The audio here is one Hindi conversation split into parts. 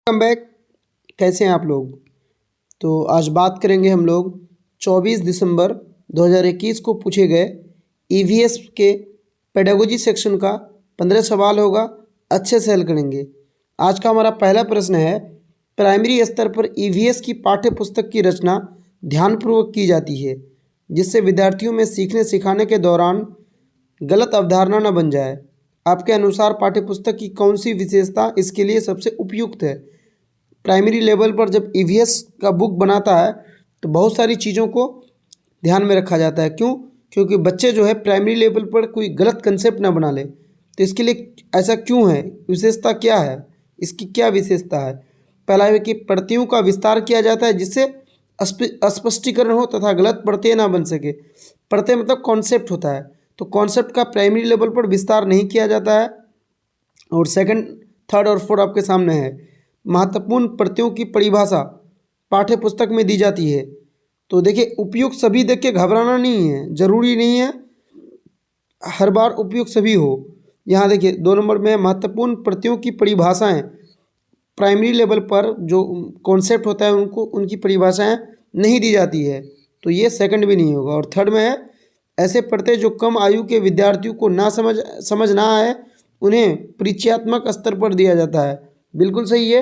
Welcome back. कैसे हैं आप लोग। तो आज बात करेंगे हम लोग 24 दिसंबर 2021 को पूछे गए ईवीएस के पेडागोजी सेक्शन का 15 सवाल होगा। अच्छे से हल करेंगे। आज का हमारा पहला प्रश्न है, प्राइमरी स्तर पर ईवीएस की पाठ्य पुस्तक की रचना ध्यानपूर्वक की जाती है जिससे विद्यार्थियों में सीखने सिखाने के दौरान गलत अवधारणा न बन जाए। आपके अनुसार पाठ्यपुस्तक की कौन सी विशेषता इसके लिए सबसे उपयुक्त है। प्राइमरी लेवल पर जब ईवीएस का बुक बनाता है तो बहुत सारी चीज़ों को ध्यान में रखा जाता है। क्यों? क्योंकि बच्चे जो है प्राइमरी लेवल पर कोई गलत कंसेप्ट ना बना ले। तो इसके लिए ऐसा क्यों है, विशेषता क्या है, इसकी क्या विशेषता है। पहला है कि प्रत्ययों का विस्तार किया जाता है जिससे स्पष्टीकरण हो तथा गलत प्रत्यय ना बन सके। प्रत्यय मतलब कॉन्सेप्ट होता है, तो कॉन्सेप्ट का प्राइमरी लेवल पर विस्तार नहीं किया जाता है। और सेकंड, थर्ड और फोर्थ आपके सामने है। महत्वपूर्ण प्रत्ययों की परिभाषा पाठ्य पुस्तक में दी जाती है। तो देखिए, उपयुक्त सभी देख के घबराना नहीं है, जरूरी नहीं है हर बार उपयुक्त सभी हो। यहाँ देखिए 2 नंबर में महत्वपूर्ण प्रत्ययों की परिभाषाएं प्राइमरी लेवल पर जो कॉन्सेप्ट होता है उनकी परिभाषाएं नहीं दी जाती है, तो ये सेकंड भी नहीं होगा। और थर्ड में है, ऐसे प्रत्यय जो कम आयु के विद्यार्थियों को ना समझ ना आए उन्हें परिचयात्मक स्तर पर दिया जाता है। बिल्कुल सही है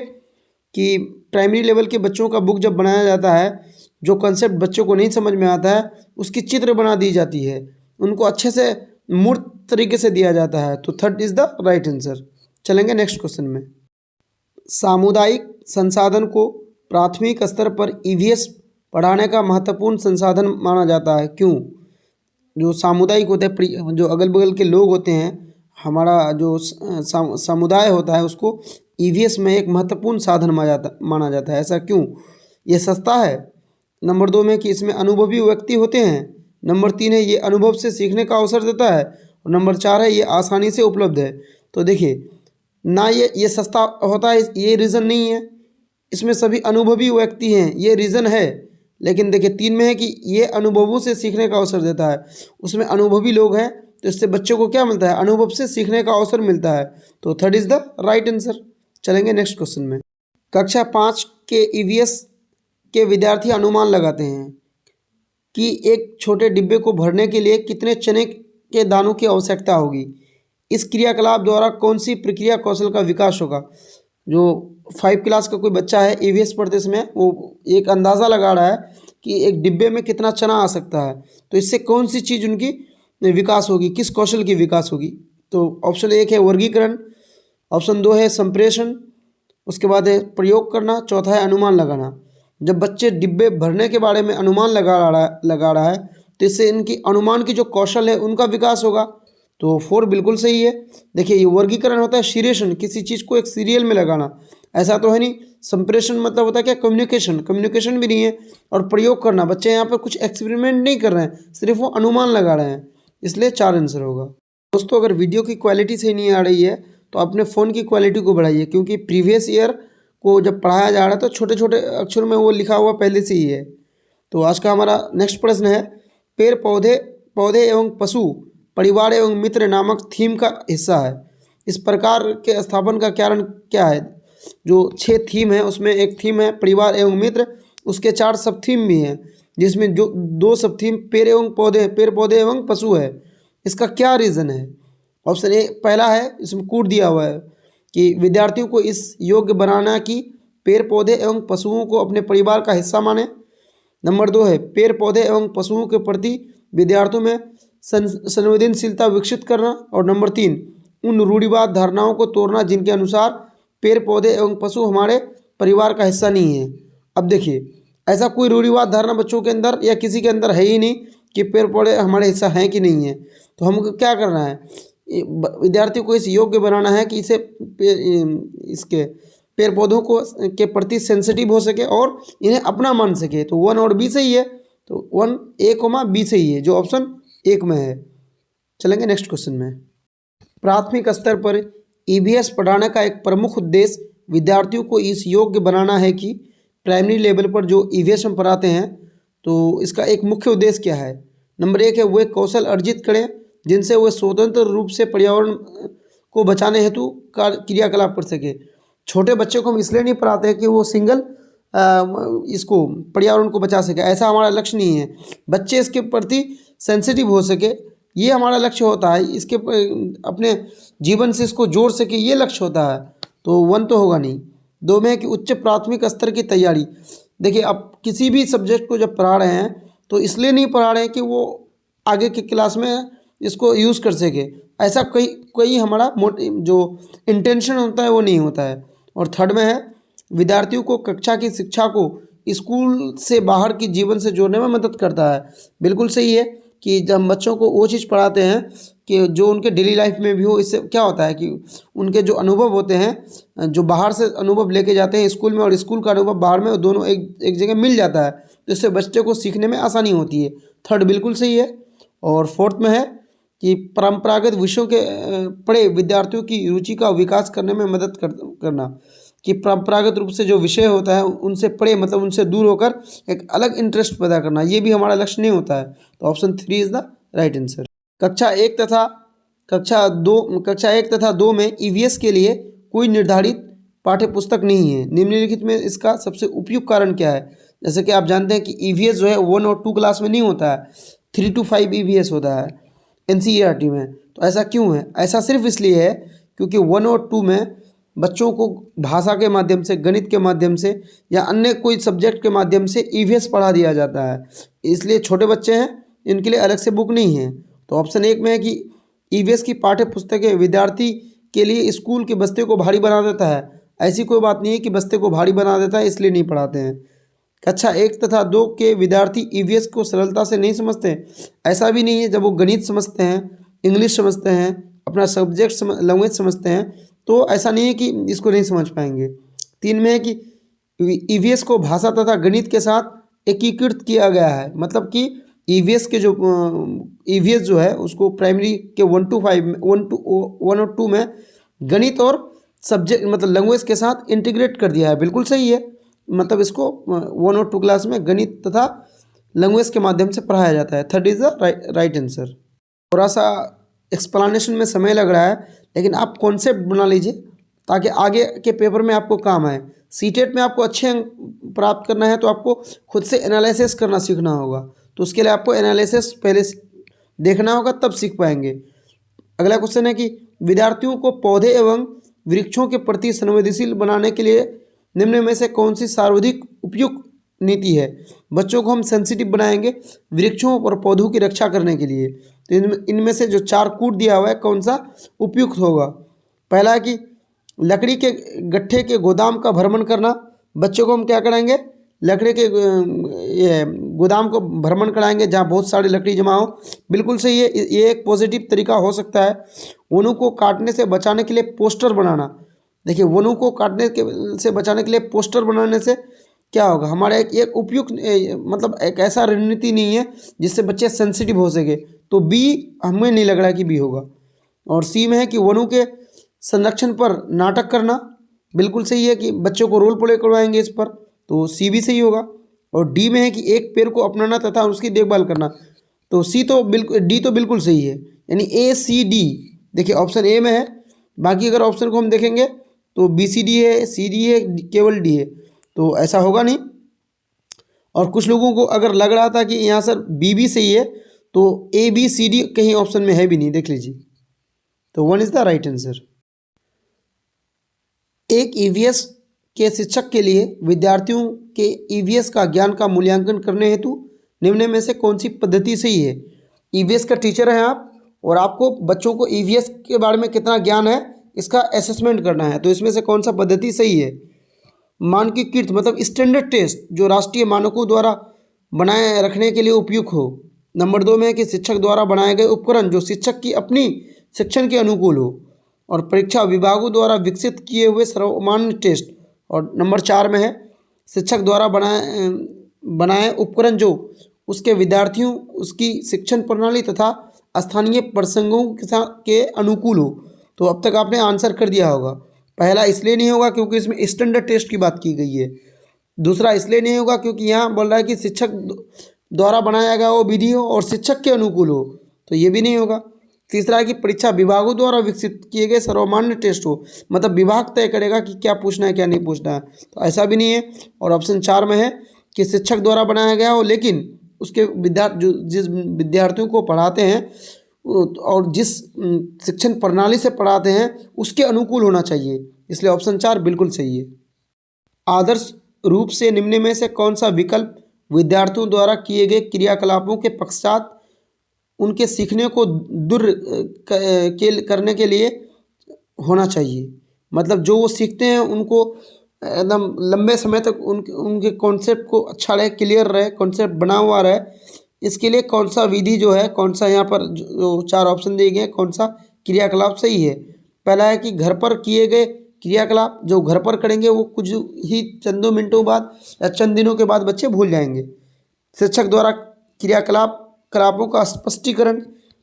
कि प्राइमरी लेवल के बच्चों का बुक जब बनाया जाता है, जो कंसेप्ट बच्चों को नहीं समझ में आता है उसकी चित्र बना दी जाती है, उनको अच्छे से मूर्त तरीके से दिया जाता है। तो third is the right answer. चलेंगे नेक्स्ट क्वेश्चन में। सामुदायिक संसाधन को प्राथमिक स्तर पर ईवीएस पढ़ाने का महत्वपूर्ण संसाधन माना जाता है। क्यों? जो सामुदायिक होते हैं, जो अगल बगल के लोग होते हैं, हमारा जो समुदाय होता है, उसको ईवीएस में एक महत्वपूर्ण साधन माना जाता है। ऐसा क्यों? ये सस्ता है। नंबर 2 में कि इसमें अनुभवी व्यक्ति होते हैं। नंबर 3 है ये अनुभव से सीखने का अवसर देता है। और नंबर 4 है ये आसानी से उपलब्ध है। तो देखिए ना, ये सस्ता होता है ये रीज़न नहीं है, इसमें सभी अनुभवी व्यक्ति हैं ये रीज़न है। लेकिन देखिए 3 में है कि ये अनुभवों से सीखने का अवसर देता है, उसमें अनुभवी लोग हैं तो इससे बच्चों को क्या मिलता है, अनुभव से सीखने का अवसर मिलता है। तो third is the right answer. चलेंगे नेक्स्ट क्वेश्चन में। कक्षा 5 के ईवीएस के विद्यार्थी अनुमान लगाते हैं कि एक छोटे डिब्बे को भरने के लिए कितने चने के दानों की आवश्यकता होगी। इस क्रियाकलाप द्वारा कौन सी प्रक्रिया कौशल का विकास होगा। जो 5 क्लास का कोई बच्चा है ईवीएस पढ़ते समय, वो एक अंदाज़ा लगा रहा है कि एक डिब्बे में कितना चना आ सकता है, तो इससे कौन सी चीज़ उनकी विकास होगी, किस कौशल की विकास होगी। तो ऑप्शन 1 है वर्गीकरण, ऑप्शन 2 है संप्रेषण, उसके बाद है प्रयोग करना, चौथा है अनुमान लगाना। जब बच्चे डिब्बे भरने के बारे में अनुमान लगा रहा है तो इससे इनकी अनुमान की जो कौशल है उनका विकास होगा। तो 4 बिल्कुल सही है। देखिए ये वर्गीकरण होता है सीरियशन, किसी चीज़ को एक सीरियल में लगाना, ऐसा तो है नहीं। संप्रेषण मतलब होता है क्या, कम्युनिकेशन भी नहीं है। और प्रयोग करना, बच्चे यहाँ पर कुछ एक्सपेरिमेंट नहीं कर रहे हैं, सिर्फ वो अनुमान लगा रहे हैं, इसलिए 4 आंसर होगा। दोस्तों अगर वीडियो की क्वालिटी सही नहीं आ रही है तो अपने फ़ोन की क्वालिटी को बढ़ाइए, क्योंकि प्रीवियस ईयर को जब पढ़ाया जा रहा है तो छोटे छोटे अक्षर में वो लिखा हुआ पहले से ही है। तो आज का हमारा नेक्स्ट प्रश्न है, पेड़ पौधे एवं पशु परिवार एवं मित्र नामक थीम का हिस्सा है। इस प्रकार के स्थापन का कारण क्या है। जो 6 थीम है उसमें एक थीम है परिवार एवं मित्र, उसके 4 सब थीम भी हैं जिसमें जो 2 सब थीम पेड़ पौधे एवं पशु है। इसका क्या रीज़न है। ऑप्शन ए पहला है, इसमें कूट दिया हुआ है कि विद्यार्थियों को इस योग्य बनाना कि पेड़ पौधे एवं पशुओं को अपने परिवार का हिस्सा माने। नंबर 2 है पेड़ पौधे एवं पशुओं के प्रति विद्यार्थियों में संवेदनशीलता विकसित करना। और नंबर 3 उन रूढ़िवाद धारणाओं को तोड़ना जिनके अनुसार पेड़ पौधे एवं पशु हमारे परिवार का हिस्सा नहीं है। अब देखिए ऐसा कोई रूढ़िवाद धारणा बच्चों के अंदर या किसी के अंदर है ही नहीं कि पेड़ पौधे हमारे हिस्सा हैं कि नहीं है। तो हमको क्या करना है, विद्यार्थियों को इस योग्य बनाना है कि इसके पेड़ पौधों को के प्रति सेंसिटिव हो सके और इन्हें अपना मान सके। तो 1 और बी सही है, तो 1 A, B सही है, जो ऑप्शन 1 में है। चलेंगे नेक्स्ट क्वेश्चन में। प्राथमिक स्तर पर ईवीएस पढ़ाने का एक प्रमुख उद्देश्य विद्यार्थियों को इस योग्य बनाना है कि प्राइमरी लेवल पर जो ईवीएस हम पढ़ाते हैं तो इसका एक मुख्य उद्देश्य क्या है। नंबर 1 है वे कौशल अर्जित करें जिनसे वे स्वतंत्र रूप से पर्यावरण को बचाने हेतु क्रियाकलाप कर सके। छोटे बच्चे को हम इसलिए नहीं पढ़ाते हैं कि वो सिंगल इसको पर्यावरण को बचा सके, ऐसा हमारा लक्ष्य नहीं है। बच्चे इसके प्रति सेंसिटिव हो सके, ये हमारा लक्ष्य होता है। इसके अपने जीवन से इसको जोड़ सके, ये लक्ष्य होता है। तो 1 तो होगा नहीं। 2 में है कि उच्च प्राथमिक स्तर की तैयारी। देखिए, आप किसी भी सब्जेक्ट को जब पढ़ा रहे हैं तो इसलिए नहीं पढ़ा रहे हैं कि वो आगे की क्लास में इसको यूज़ कर सके, ऐसा कोई हमारा जो इंटेंशन होता है वो नहीं होता है। और 3rd में है विद्यार्थियों को कक्षा की शिक्षा को स्कूल से बाहर की जीवन से जोड़ने में मदद करता है। बिल्कुल सही है कि जब बच्चों को वो चीज़ पढ़ाते हैं कि जो उनके डेली लाइफ में भी हो, इससे क्या होता है कि उनके जो अनुभव होते हैं, जो बाहर से अनुभव लेके जाते हैं स्कूल में और स्कूल का अनुभव बाहर में, दोनों एक जगह मिल जाता है, तो इससे बच्चे को सीखने में आसानी होती है। 3rd बिल्कुल सही है। और 4th में है कि परंपरागत विषयों के पढ़े विद्यार्थियों की रुचि का विकास करने में मदद करना, कि परंपरागत रूप से जो विषय होता है उनसे पढ़े, मतलब उनसे दूर होकर एक अलग इंटरेस्ट पैदा करना, ये भी हमारा लक्ष्य नहीं होता है। तो option 3 is the right answer. कक्षा 1 तथा 2 में ईवीएस के लिए कोई निर्धारित पाठ्य पुस्तक नहीं है। निम्नलिखित में इसका सबसे उपयुक्त कारण क्या है? जैसे कि आप जानते हैं कि ईवीएस जो है 1 और 2 क्लास में नहीं होता है, 3 to 5 ईवीएस होता है एनसीईआरटी में। तो ऐसा क्यों है? ऐसा सिर्फ इसलिए है क्योंकि 1 और 2 में बच्चों को भाषा के माध्यम से, गणित के माध्यम से या अन्य कोई सब्जेक्ट के माध्यम से ईवीएस पढ़ा दिया जाता है, इसलिए छोटे बच्चे हैं, इनके लिए अलग से बुक नहीं है। तो ऑप्शन 1 में है कि ईवीएस की पाठ्य पुस्तकें विद्यार्थी के लिए स्कूल के बस्ते को भारी बना देता है। ऐसी कोई बात नहीं है कि बस्ते को भारी बना देता है इसलिए नहीं पढ़ाते हैं। कक्षा 1 तथा 2 के विद्यार्थी ईवीएस को सरलता से नहीं समझते, ऐसा भी नहीं है। जब वो गणित समझते हैं, इंग्लिश समझते हैं, अपना सब्जेक्ट लैंग्वेज समझते हैं, तो ऐसा नहीं है कि इसको नहीं समझ पाएंगे। 3 में है कि ईवीएस को भाषा तथा गणित के साथ एकीकृत किया गया है, मतलब कि ईवीएस के जो ईवीएस जो है उसको प्राइमरी के 1 to 5 1 और 2 में गणित और सब्जेक्ट मतलब लैंग्वेज के साथ इंटीग्रेट कर दिया है। बिल्कुल सही है, मतलब इसको 1 और 2 क्लास में गणित तथा लैंग्वेज के माध्यम से पढ़ाया जाता है। 3rd is the right answer. थोड़ा सा एक्सप्लेनेशन में समय लग रहा है, लेकिन आप कॉन्सेप्ट बना लीजिए ताकि आगे के पेपर में आपको काम आए। सीटेट में आपको अच्छे अंक प्राप्त करना है तो आपको खुद से एनालिसिस करना सीखना होगा, तो उसके लिए आपको एनालिसिस पहले देखना होगा, तब सीख पाएंगे। अगला क्वेश्चन है कि विद्यार्थियों को पौधे एवं वृक्षों के प्रति संवेदनशील बनाने के लिए निम्न में से कौन सी सर्वाधिक उपयुक्त नीति है? बच्चों को हम सेंसिटिव बनाएंगे वृक्षों और पौधों की रक्षा करने के लिए, तो इनमें से जो 4 कूट दिया हुआ है कौन सा उपयुक्त होगा? पहला है कि लकड़ी के गट्ठे के गोदाम का भ्रमण करना। बच्चों को हम क्या कराएंगे? लकड़ी के ये गोदाम को भ्रमण कराएंगे जहाँ बहुत सारी लकड़ी जमा हो। बिल्कुल सही है, ये एक पॉजिटिव तरीका हो सकता है। वनों को काटने से बचाने के लिए पोस्टर बनाना। देखिए, वनों को काटने से बचाने के लिए पोस्टर बनाने से क्या होगा? हमारा एक उपयुक्त मतलब एक ऐसा रणनीति नहीं है जिससे बच्चे सेंसिटिव हो सके, तो बी हमें नहीं लग रहा है कि बी होगा। और सी में है कि वनों के संरक्षण पर नाटक करना। बिल्कुल सही है कि बच्चों को रोल प्ले करवाएंगे इस पर, तो सी भी सही होगा। और डी में है कि एक पेड़ को अपनाना तथा उसकी देखभाल करना, तो सी तो बिल्कुल, डी तो बिल्कुल सही है, यानी ए सी डी। देखिए, ऑप्शन ए में है, बाकी अगर ऑप्शन को हम देखेंगे तो बी सी डी है, सी डी है, केवल डी है, तो ऐसा होगा नहीं। और कुछ लोगों को अगर लग रहा था कि यहाँ सर बी भी सही है, तो ए बी सी डी कहीं ऑप्शन में है भी नहीं, देख लीजिए। तो 1 इज़ द राइट आंसर। एक ईवीएस के शिक्षक के लिए विद्यार्थियों के ईवीएस का ज्ञान का मूल्यांकन करने हेतु निम्न में से कौन सी पद्धति सही है? ईवीएस का टीचर हैं आप और आपको बच्चों को ईवीएस के बारे में कितना ज्ञान है इसका असेसमेंट करना है, तो इसमें से कौन सा पद्धति सही है? मानकीकृत मतलब स्टैंडर्ड टेस्ट जो राष्ट्रीय मानकों द्वारा बनाए रखने के लिए उपयुक्त हो। नंबर 2 में है कि शिक्षक द्वारा बनाए गए उपकरण जो शिक्षक की अपनी शिक्षण के अनुकूल हो। और परीक्षा विभागों द्वारा विकसित किए हुए सर्वमान्य टेस्ट। और नंबर 4 में है शिक्षक द्वारा बनाए उपकरण जो उसके विद्यार्थियों, उसकी शिक्षण प्रणाली तथा स्थानीय प्रसंगों के अनुकूल हो। तो अब तक आपने आंसर कर दिया होगा। पहला इसलिए नहीं होगा क्योंकि इसमें स्टैंडर्ड टेस्ट की बात की गई है। दूसरा इसलिए नहीं होगा क्योंकि यहाँ बोल रहा है कि शिक्षक द्वारा बनाया गया वो विधि हो और शिक्षक के अनुकूल हो, तो ये भी नहीं होगा। तीसरा है कि परीक्षा विभागों द्वारा विकसित किए गए सर्वमान्य टेस्ट हो, मतलब विभाग तय करेगा कि क्या पूछना है क्या नहीं पूछना है, तो ऐसा भी नहीं है। और ऑप्शन 4 में है कि शिक्षक द्वारा बनाया गया हो, लेकिन उसके जिस विद्यार्थियों को पढ़ाते हैं और जिस शिक्षण प्रणाली से पढ़ाते हैं उसके अनुकूल होना चाहिए, इसलिए ऑप्शन 4 बिल्कुल सही है। आदर्श रूप से निम्न में से कौन सा विकल्प विद्यार्थियों द्वारा किए गए क्रियाकलापों के पश्चात उनके सीखने को दूर करने के लिए होना चाहिए, मतलब जो वो सीखते हैं उनको एकदम लंबे समय तक उनके कॉन्सेप्ट को अच्छा रहे, क्लियर रहे, कॉन्सेप्ट बना हुआ रहे, इसके लिए कौन सा विधि जो है, कौन सा यहाँ पर जो 4 ऑप्शन दिए गए हैं, कौन सा क्रियाकलाप सही है। पहला है कि घर पर किए गए क्रियाकलाप, जो घर पर करेंगे वो कुछ ही चंदों मिनटों बाद या चंद दिनों के बाद बच्चे भूल जाएंगे। शिक्षक द्वारा कलापों का स्पष्टीकरण,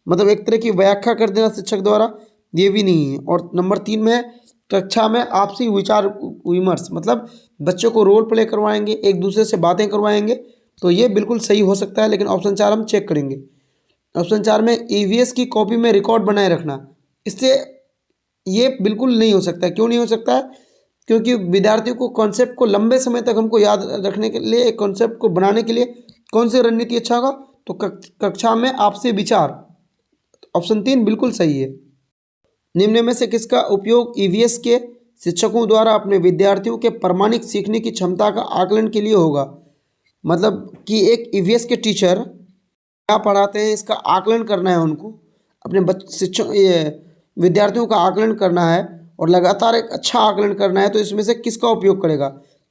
मतलब एक तरह की व्याख्या कर देना शिक्षक द्वारा, ये भी नहीं है। और नंबर 3 में है कक्षा में आपसी विचार विमर्श, मतलब बच्चों को रोल प्ले करवाएंगे, एक दूसरे से बातें करवाएंगे, तो ये बिल्कुल सही हो सकता है, लेकिन ऑप्शन 4 हम चेक करेंगे। ऑप्शन 4 में ईवीएस की कॉपी में रिकॉर्ड बनाए रखना, इससे ये बिल्कुल नहीं हो सकता है। क्यों नहीं हो सकता है? क्योंकि विद्यार्थियों को कॉन्सेप्ट को लंबे समय तक हमको याद रखने के लिए, कॉन्सेप्ट को बनाने के लिए कौन सी रणनीति अच्छा होगा, तो कक्षा में आपसे विचार, ऑप्शन 3 बिल्कुल सही है। निम्न में से किसका उपयोग ईवीएस के शिक्षकों द्वारा अपने विद्यार्थियों के प्रमाणिक सीखने की क्षमता का आकलन के लिए होगा, मतलब कि एक ईवीएस के टीचर क्या पढ़ाते हैं इसका आकलन करना है, उनको अपने विद्यार्थियों का आकलन करना है और लगातार एक अच्छा आकलन करना है, तो इसमें से किसका उपयोग करेगा?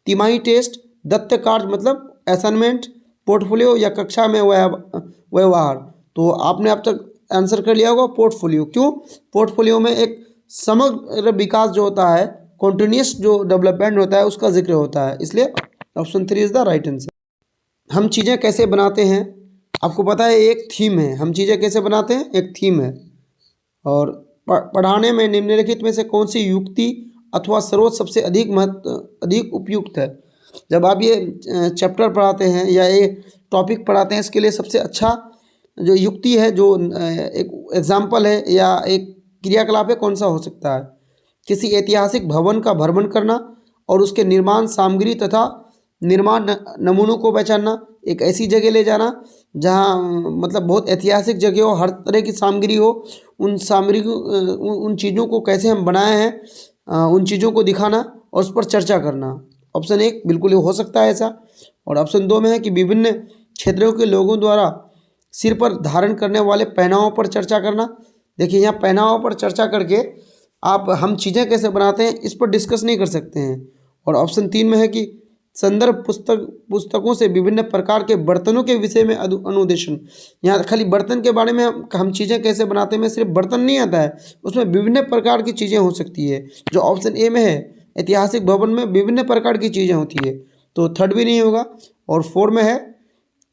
तिमाही टेस्ट, दत्त कार्य मतलब असाइनमेंट, पोर्टफोलियो या कक्षा में व्यवहार। तो आपने अब तक आंसर कर लिया होगा पोर्टफोलियो। क्यों? पोर्टफोलियो में एक समग्र विकास जो होता है, कॉन्टिन्यूस जो डेवलपमेंट होता है, उसका जिक्र होता है, इसलिए option 3 is the right answer. हम चीज़ें कैसे बनाते हैं, आपको पता है एक थीम है, हम चीज़ें कैसे बनाते हैं, एक थीम है। और पढ़ाने में निम्नलिखित में से कौन सी युक्ति अथवा स्रोत सबसे अधिक उपयुक्त है? जब आप ये चैप्टर पढ़ाते हैं या ये टॉपिक पढ़ाते हैं, इसके लिए सबसे अच्छा जो युक्ति है, जो एक एग्जाम्पल है या एक क्रियाकलाप है, कौन सा हो सकता है? किसी ऐतिहासिक भवन का भ्रमण करना और उसके निर्माण सामग्री तथा निर्माण नमूनों को पहचानना, एक ऐसी जगह ले जाना जहाँ मतलब बहुत ऐतिहासिक जगह हो, हर तरह की सामग्री हो, उन सामग्री उन चीज़ों को कैसे हम बनाए हैं उन चीज़ों को दिखाना और उस पर चर्चा करना। ऑप्शन 1 बिल्कुल हो सकता है ऐसा। और ऑप्शन 2 में है कि विभिन्न क्षेत्रों के लोगों द्वारा सिर पर धारण करने वाले पहनावों पर चर्चा करना। देखिए यहाँ पहनावों पर चर्चा करके आप हम चीज़ें कैसे बनाते हैं इस पर डिस्कस नहीं कर सकते हैं। और ऑप्शन 3 में है कि संदर्भ पुस्तकों से विभिन्न प्रकार के बर्तनों के विषय में अनुदेशन। यहाँ खाली बर्तन के बारे में हम चीज़ें कैसे बनाते हैं, सिर्फ बर्तन नहीं आता है, उसमें विभिन्न प्रकार की चीज़ें हो सकती है। जो ऑप्शन ए में है ऐतिहासिक भवन में विभिन्न प्रकार की चीज़ें होती है, तो थर्ड भी नहीं होगा। और 4 में है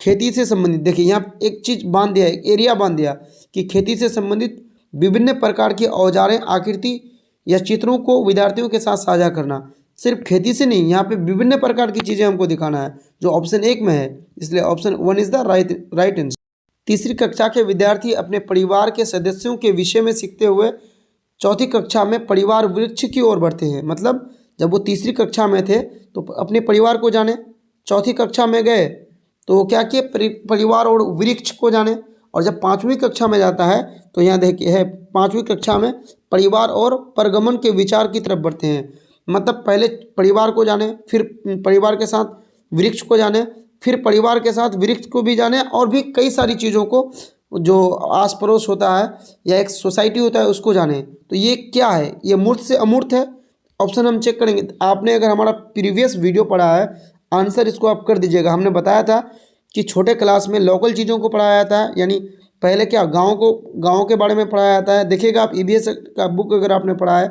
खेती से संबंधित। देखिए यहाँ एक चीज़ बांध दिया, एक एरिया बांध दिया कि खेती से संबंधित विभिन्न प्रकार की औजारें, आकृति या चित्रों को विद्यार्थियों के साथ साझा करना। सिर्फ खेती से नहीं, यहाँ पे विभिन्न प्रकार की चीज़ें हमको दिखाना है, जो ऑप्शन 1 में है, इसलिए option 1 is the right answer. तीसरी कक्षा के विद्यार्थी अपने परिवार के सदस्यों के विषय में सीखते हुए चौथी कक्षा में परिवार वृक्ष की ओर बढ़ते हैं। मतलब जब वो तीसरी कक्षा में थे तो अपने परिवार को जाने, चौथी कक्षा में गए तो क्या किए, परिवार और वृक्ष को जाने। और जब 5वीं कक्षा में जाता है तो यहाँ देखिए है 5वीं कक्षा में परिवार और परगमन के विचार की तरफ बढ़ते हैं। मतलब पहले परिवार को जाने, फिर परिवार के साथ वृक्ष को जाने, फिर परिवार के साथ वृक्ष को भी जाने, और भी कई सारी चीज़ों को जो आस पड़ोस होता है या एक सोसाइटी होता है उसको जाने। तो ये क्या है, ये मूर्त से अमूर्त है। ऑप्शन हम चेक करेंगे। आपने अगर हमारा प्रीवियस वीडियो पढ़ा है, आंसर इसको आप कर दीजिएगा। हमने बताया था कि छोटे क्लास में लोकल चीज़ों को पढ़ाया जाता है, यानी पहले क्या गाँव के बारे में पढ़ाया जाता है। देखिएगा आप ईवीएस का बुक अगर आपने पढ़ा है,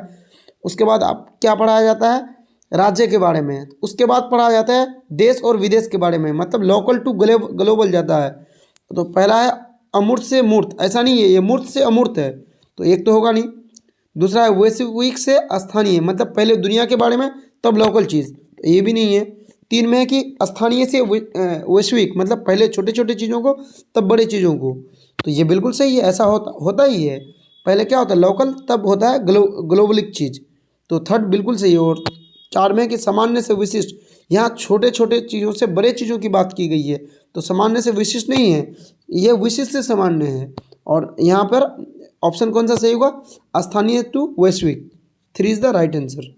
उसके बाद आप क्या पढ़ाया जाता है, राज्य के बारे में। उसके बाद पढ़ाया जाता है देश और विदेश के बारे में, मतलब लोकल टू ग्लोबल जाता है। तो पहला है अमूर्त से मूर्त, ऐसा नहीं है, ये मूर्त से अमूर्त है, तो एक तो होगा नहीं। दूसरा है वैश्विक से स्थानीय, मतलब पहले दुनिया के बारे में तब लोकल चीज़, तो ये भी नहीं है। 3 में है कि स्थानीय से वैश्विक, मतलब पहले छोटे छोटे चीज़ों को तब बड़े चीज़ों को, तो ये बिल्कुल सही है, ऐसा होता ही है। पहले क्या होता है लोकल, तब होता है ग्लोबलिक चीज़। तो थर्ड बिल्कुल सही है। और 4 में कि सामान्य से विशिष्ट, यहाँ छोटे छोटे चीज़ों से बड़े चीज़ों की बात की गई है, तो सामान्य से विशिष्ट नहीं है, यह विशिष्ट से सामान्य है। और यहाँ पर ऑप्शन कौन सा सही होगा, स्थानीय टू वैश्विक। 3 इज द राइट आंसर।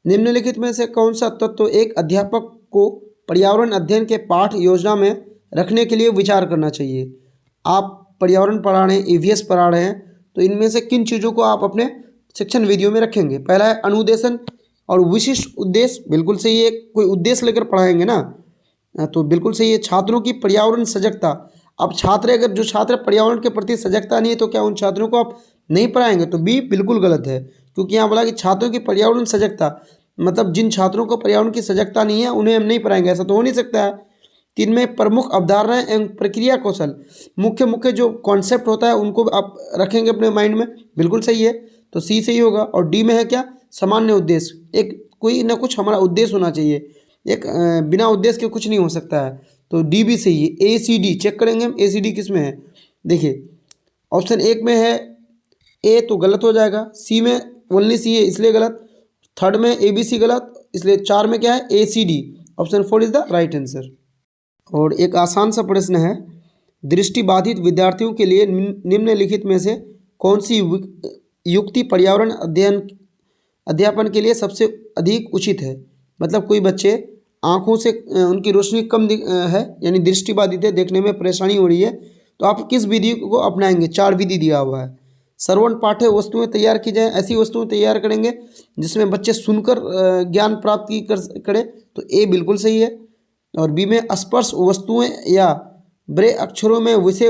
निम्नलिखित में से कौन सा तत्व एक अध्यापक को पर्यावरण अध्ययन के पाठ योजना में रखने के लिए विचार करना चाहिए। आप पर्यावरण पढ़ा रहे हैं, ईवीएस पढ़ा रहे हैं, तो इनमें से किन चीज़ों को आप अपने शिक्षण वीडियो में रखेंगे। पहला है अनुदेशन और विशिष्ट उद्देश्य, बिल्कुल सही है, कोई उद्देश्य लेकर पढ़ाएंगे ना, तो बिल्कुल सही है। छात्रों की पर्यावरण सजगता, अब छात्र अगर जो छात्र पर्यावरण के प्रति सजगता नहीं है तो क्या उन छात्रों को आप नहीं पढ़ाएंगे, तो बी बिल्कुल गलत है। क्योंकि यहाँ बोला कि छात्रों की पर्यावरण सजगता, मतलब जिन छात्रों को पर्यावरण की सजगता नहीं है उन्हें हम नहीं पढ़ाएंगे, ऐसा तो हो नहीं सकता है। 3 में प्रमुख अवधारणाएं एवं प्रक्रिया कौशल, मुख्य मुख्य जो कॉन्सेप्ट होता है उनको आप रखेंगे अपने माइंड में, बिल्कुल सही है, तो सी सही होगा। और डी में है क्या, सामान्य उद्देश्य, एक कोई ना कुछ हमारा उद्देश्य होना चाहिए, एक बिना उद्देश्य के कुछ नहीं हो सकता है, तो डी भी सही है। ACD चेक करेंगे हम, ACD किस में है, देखिए ऑप्शन 1 में है ए तो गलत हो जाएगा, सी में ओनली सी है इसलिए गलत, थर्ड में ABC गलत, इसलिए 4 में क्या है ACD, option 4 is the right answer. और एक आसान सा प्रश्न है, दृष्टिबाधित विद्यार्थियों के लिए निम्नलिखित में से कौन सी युक्ति पर्यावरण अध्यापन के लिए सबसे अधिक उचित है। मतलब कोई बच्चे आँखों से उनकी रोशनी कम है, यानी दृष्टिबाधित है, देखने में परेशानी हो रही है, तो आप किस विधि को अपनाएंगे। 4 विधि दिया हुआ है। श्रवण पाठ्य वस्तुएं तैयार की जाए, ऐसी वस्तुएं तैयार करेंगे जिसमें बच्चे सुनकर ज्ञान प्राप्त करें, तो ए बिल्कुल सही है। और बी में स्पर्श वस्तुएं या बड़े अक्षरों में विषय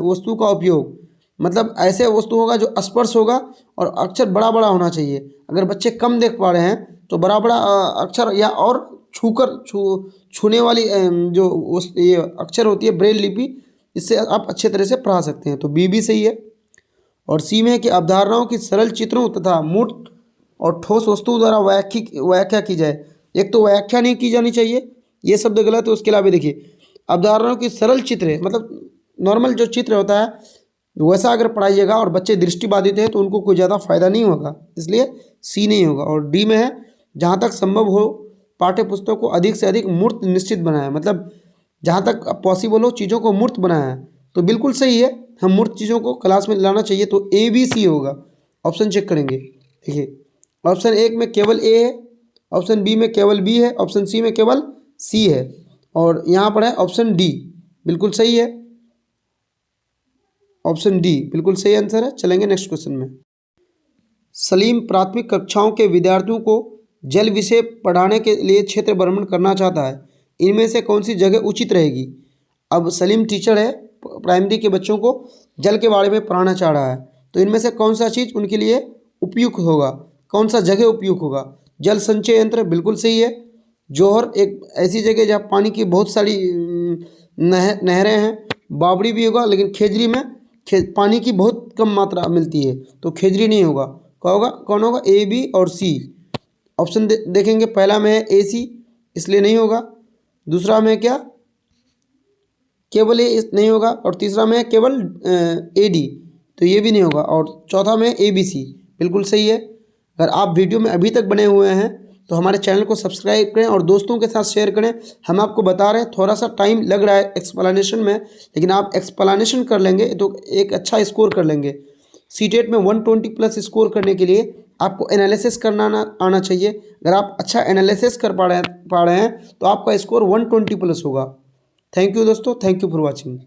वस्तु का उपयोग, मतलब ऐसे वस्तु होगा जो स्पर्श होगा और अक्षर बड़ा बड़ा होना चाहिए। अगर बच्चे कम देख पा रहे हैं तो बड़ा बड़ा अक्षर या और छूने वाली जो ये अक्षर होती है ब्रेल लिपि, इससे आप अच्छे तरह से पढ़ा सकते हैं, तो बी भी सही है। और सी में है कि अवधारणाओं की सरल चित्रों तथा मूर्त और ठोस वस्तुओं द्वारा व्याख्या की जाए। एक तो व्याख्या नहीं की जानी चाहिए, ये शब्द गलत है। उसके अलावा देखिए अवधारणाओं की सरल चित्र, मतलब नॉर्मल जो चित्र होता है वैसा अगर पढ़ाइएगा और बच्चे दृष्टिबाधित हैं तो उनको कोई ज़्यादा फायदा नहीं होगा, इसलिए सी नहीं होगा। और डी में है जहाँ तक संभव हो पाठ्य पुस्तक को अधिक से अधिक मूर्त निश्चित बनाएं, मतलब जहाँ तक पॉसिबल हो चीज़ों को मूर्त बनाएं, तो बिल्कुल सही है, हम मूर्त चीज़ों को क्लास में लाना चाहिए, तो ABC होगा। ऑप्शन चेक करेंगे, देखिए ऑप्शन 1 में केवल ए है, ऑप्शन बी में केवल बी है, ऑप्शन सी में केवल सी है, और यहाँ पर है ऑप्शन डी, बिल्कुल सही है, ऑप्शन डी बिल्कुल सही आंसर है। चलेंगे नेक्स्ट क्वेश्चन में। सलीम प्राथमिक कक्षाओं के विद्यार्थियों को जल विषय पढ़ाने के लिए क्षेत्र भ्रमण करना चाहता है, इनमें से कौन सी जगह उचित रहेगी। अब सलीम टीचर है, प्राइमरी के बच्चों को जल के बारे में पढ़ाना चाह रहा है, तो इनमें से कौन सा चीज़ उनके लिए उपयुक्त होगा, कौन सा जगह उपयुक्त होगा। जल संचय यंत्र बिल्कुल सही है। जौहर एक ऐसी जगह जहाँ पानी की बहुत सारी नहरें हैं। बावड़ी भी होगा, लेकिन खेजरी में पानी की बहुत कम मात्रा मिलती है, तो खेजरी नहीं होगा। क्या होगा, कौन होगा, A, B और C। ऑप्शन देखेंगे, पहला में है AC, इसलिए नहीं होगा। दूसरा में क्या, केवल A नहीं होगा। और तीसरा में है केवल AD, तो ये भी नहीं होगा। और चौथा में ABC, बिल्कुल सही है। अगर आप वीडियो में अभी तक बने हुए हैं तो हमारे चैनल को सब्सक्राइब करें और दोस्तों के साथ शेयर करें। हम आपको बता रहे हैं थोड़ा सा टाइम लग रहा है एक्सप्लेनेशन में, लेकिन आप एक्सप्लेनेशन कर लेंगे तो एक अच्छा स्कोर कर लेंगे। CTET में 120 प्लस स्कोर करने के लिए आपको एनालिसिस करना आना चाहिए। अगर आप अच्छा एनालिसिस कर पा रहे हैं तो आपका स्कोर 120 प्लस होगा। थैंक यू दोस्तों, थैंक यू फॉर वॉचिंग।